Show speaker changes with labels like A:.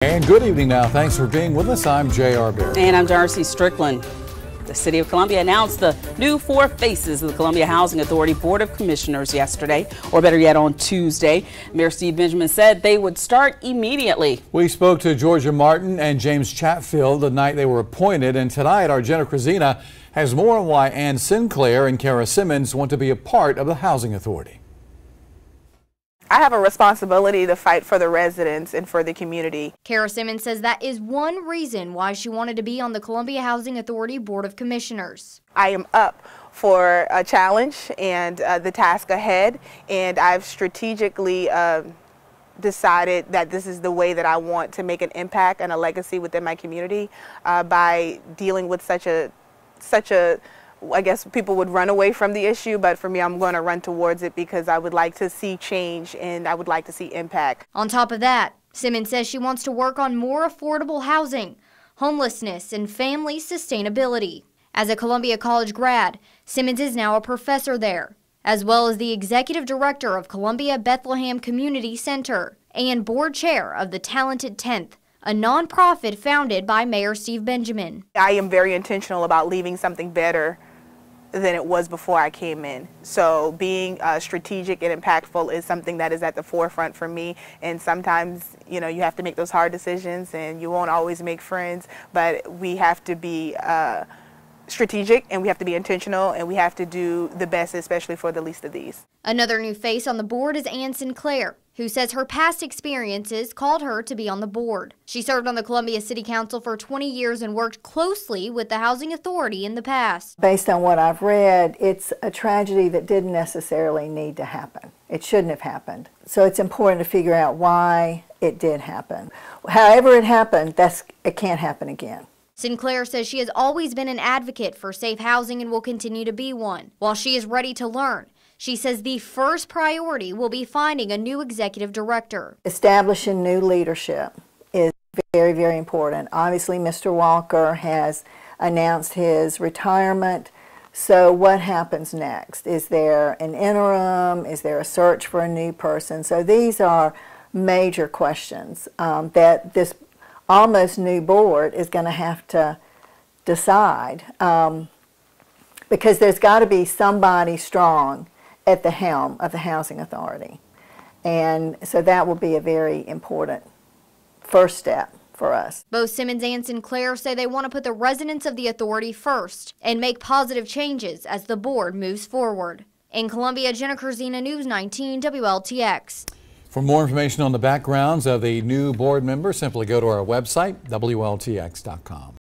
A: And good evening now. Thanks for being with us. I'm J.R. Barry.
B: And I'm Darcy Strickland. The City of Columbia announced the new 4 faces of the Columbia Housing Authority Board of Commissioners yesterday, or better yet on Tuesday. Mayor Steve Benjamin said they would start immediately.
A: We spoke to Georgia Martin and James Chatfield the night they were appointed, and tonight our Jenna Krasina has more on why Ann Sinclair and Kara Simmons want to be a part of the Housing Authority.
C: I have a responsibility to fight for the residents and for the community.
D: Kara Simmons says that is one reason why she wanted to be on the Columbia Housing Authority Board of Commissioners.
C: I am up for a challenge and the task ahead, and I've strategically decided that this is the way that I want to make an impact and a legacy within my community by dealing with such a I guess people would run away from the issue, but for me, I'm going to run towards it because I would like to see change and I would like to see impact.
D: On top of that, Simmons says she wants to work on more affordable housing, homelessness, and family sustainability. As a Columbia College grad, Simmons is now a professor there, as well as the executive director of Columbia Bethlehem Community Center and board chair of the Talented 10th, a nonprofit founded by Mayor Steve Benjamin.
C: I am very intentional about leaving something better than it was before I came in. So being strategic and impactful is something that is at the forefront for me. And sometimes, you have to make those hard decisions and you won't always make friends, but we have to be strategic and we have to be intentional and we have to do the best, especially for the least of these.
D: Another new face on the board is Ann Sinclair, who says her past experiences called her to be on the board. She served on the Columbia City Council for 20 years and worked closely with the Housing Authority in the past.
E: Based on what I've read, it's a tragedy that didn't necessarily need to happen. It shouldn't have happened. So it's important to figure out why it did happen. However it happened, it can't happen again.
D: Sinclair says she has always been an advocate for safe housing and will continue to be one. While she is ready to learn, she says the first priority will be finding a new executive director.
E: Establishing new leadership is very, very important. Obviously, Mr. Walker has announced his retirement. So what happens next? Is there an interim? Is there a search for a new person? So these are major questions that this almost new board is going to have to decide because there's got to be somebody strong at the helm of the Housing Authority. And so that will be a very important first step for us.
D: Both Simmons and Sinclair say they want to put the residents of the authority first and make positive changes as the board moves forward. In Columbia, Jenna Krasina, News 19 WLTX.
A: For more information on the backgrounds of the new board member, simply go to our website, WLTX.com.